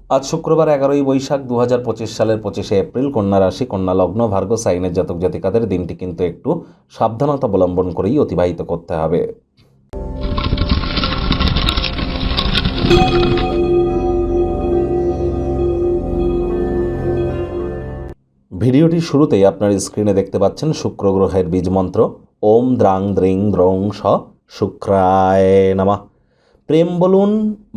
আজ শুক্রবার 11ই বৈশাখ 2025 সালের 25শে এপ্রিল, কন্যা রাশি, কন্যা লগ্ন, ভার্গ সাইনের জাতক জাতিকাদের দিনটি কিন্তু একটু সাবধানতা অবলম্বন করেই অতিবাহিত করতে হবে। ভিডিওটির শুরুতেই আপনার স্ক্রিনে দেখতে পাচ্ছেন শুক্র গ্রহের বীজ মন্ত্র ওম দ্রাং দ্রিং দ্রৌং স শুক্রায় নমঃ। প্রেম বলুন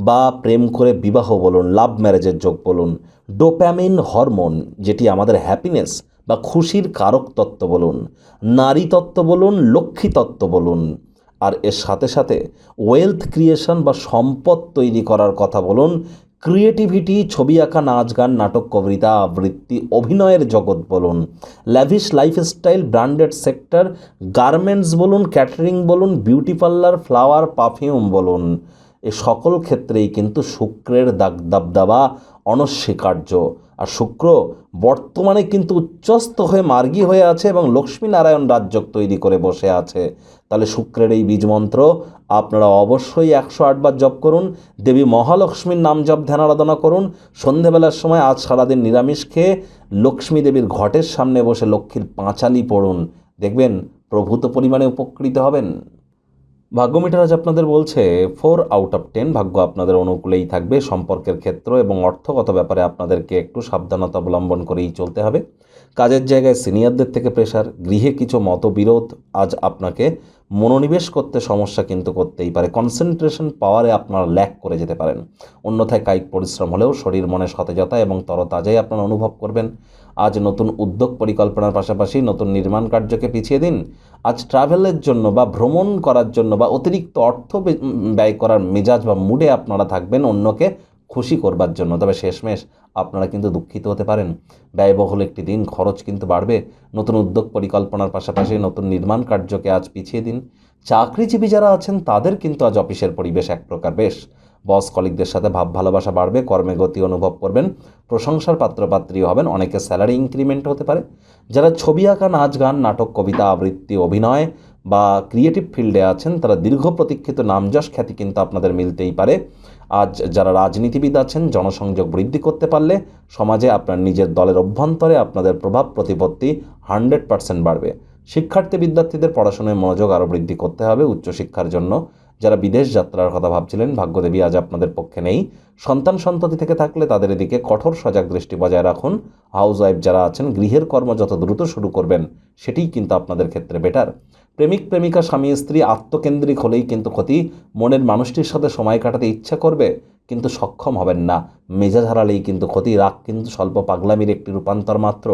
বা প্রেম করে বিবাহ বলুন, লাভ ম্যারেজের যোগ বলুন, ডোপ্যামিন হরমোন যেটি আমাদের হ্যাপিনেস বা খুশির কারক তত্ত্ব বলুন, নারী তত্ত্ব বলুন, লক্ষ্মী তত্ত্ব বলুন, আর এর সাথে সাথে ওয়েলথ ক্রিয়েশন বা সম্পদ তৈরি করার কথা বলুন, ক্রিয়েটিভিটি, ছবি আঁকা, নাচ গান, নাটক, কবিতা আবৃত্তি, অভিনয়ের জগৎ বলুন, lavish lifestyle, branded sector, garments বলুন, ক্যাটারিং বলুন, বিউটি পার্লার, ফ্লাওয়ার, পারফিউম বলুন, এ সকল ক্ষেত্রেই কিন্তু শুক্রের দাবদাবা অনস্বীকার্য। আর শুক্র বর্তমানে কিন্তু উচ্চস্থ হয়ে মার্গী হয়ে আছে এবং লক্ষ্মীনারায়ণ রাজযোগ তৈরি করে বসে আছে। তাহলে শুক্রের এই বীজমন্ত্র আপনারা অবশ্যই 108 বার জপ করুন। দেবী মহালক্ষ্মীর নাম জপ ধ্যান আরাধনা করুন। সন্ধেবেলার সময় আজ সারাদিন নিরামিষ খেয়ে লক্ষ্মী দেবীর ঘটের সামনে বসে লক্ষ্মীর পাঁচালি পড়ুন, দেখবেন প্রভূত পরিমাণে উপকৃত হবেন। ভাগ্য মিটার আজ আপনাদের বলছে 4 আউট অফ 10, ভাগ্য আপনাদের অনুকূলেই থাকবে। সম্পর্কের ক্ষেত্র এবং অর্থগত ব্যাপারে আপনাদেরকে একটু সাবধানতা অবলম্বন করেই চলতে হবে। কাজের জায়গায় সিনিয়রদের থেকে প্রেশার, গৃহে কিছু মতবিরোধ আজ আপনাকে মনোনিবেশ করতে সমস্যা কিন্তু করতেই পারে। কনসেন্ট্রেশন পাওয়ারে আপনারা ল্যাক করে যেতে পারেন। অন্যথায় কায়িক পরিশ্রম হলেও শরীর মনে সতেজতা এবং তরতাজাই আপনারা অনুভব করবেন। আজ নতুন উদ্যোগ পরিকল্পনার পাশাপাশি নতুন নির্মাণ কার্যকে পিছিয়ে দিন। আজ ট্রাভেলের জন্য বা ভ্রমণ করার জন্য বা অতিরিক্ত অর্থ ব্যয় করার মেজাজ বা মুডে আপনারা থাকবেন অন্যকে খুশি করবার জন্য, তবে শেষমেশ আপনারা কিন্তু দুঃখিত হতে পারেন। ব্যয়বহুল একটি দিন, খরচ কিন্তু বাড়বে। নতুন উদ্যোগ পরিকল্পনার পাশাপাশি নতুন নির্মাণ কার্যকে আজ পিছিয়ে দিন। চাকরিজীবী যারা আছেন তাদের কিন্তু আজ অফিসের পরিবেশ এক প্রকার বেশ। বস কলিগদের সাথে ভাব ভালোবাসা বাড়বে, কর্মে গতি অনুভব করবেন, প্রশংসার পাত্রপাত্রী হবেন, অনেকের স্যালারি ইনক্রিমেন্ট হতে পারে। যারা ছবি আঁকা, নাচ গান, নাটক, কবিতা আবৃত্তি, অভিনয় বা ক্রিয়েটিভ ফিল্ডে আছেন তারা দীর্ঘ প্রতীক্ষিত নামযশ খ্যাতি কিন্তু আপনাদের মিলতেই পারে। আজ যারা রাজনীতিবিদ আছেন জনসংযোগ বৃদ্ধি করতে পারলে সমাজে আপনার নিজের দলের অভ্যন্তরে আপনাদের প্রভাব প্রতিপত্তি 100% বাড়বে। শিক্ষার্থী বিদ্যার্থীদের পড়াশোনায় মনোযোগ আরও বৃদ্ধি করতে হবে উচ্চশিক্ষার জন্য। যারা বিদেশ যাত্রার কথা ভাবছিলেন ভাগ্যদেবী আজ আপনাদের পক্ষে নেই। সন্তান সন্ততি থেকে থাকলে তাদের এদিকে কঠোর সজাগ দৃষ্টি বজায় রাখুন। হাউস ওয়াইফ যারা আছেন গৃহের কর্ম যত দ্রুত শুরু করবেন সেটিই কিন্তু আপনাদের ক্ষেত্রে বেটার। প্রেমিক প্রেমিকা, স্বামী স্ত্রী আত্মকেন্দ্রিক হলেই কিন্তু ক্ষতি। মনের মানুষটির সাথে সময় কাটাতে ইচ্ছা করবে কিন্তু সক্ষম হবেন না। মেজাজ হারালেই কিন্তু ক্ষতি। রাগ কিন্তু স্বল্প পাগলামির একটি রূপান্তর মাত্র।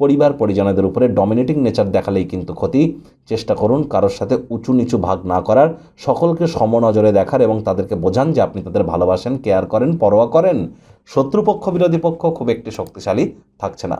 পরিবার পরিজনদের উপরে ডমিনেটিং নেচার দেখালেই কিন্তু ক্ষতি। চেষ্টা করুন কারোর সাথে উঁচু নিচু ভাগ না করার, সকলকে সমনজরে দেখার এবং তাদেরকে বোঝান যে আপনি তাদের ভালোবাসেন, কেয়ার করেন, পরোয়া করেন। শত্রুপক্ষ বিরোধী পক্ষ খুব একটি শক্তিশালী থাকছে না।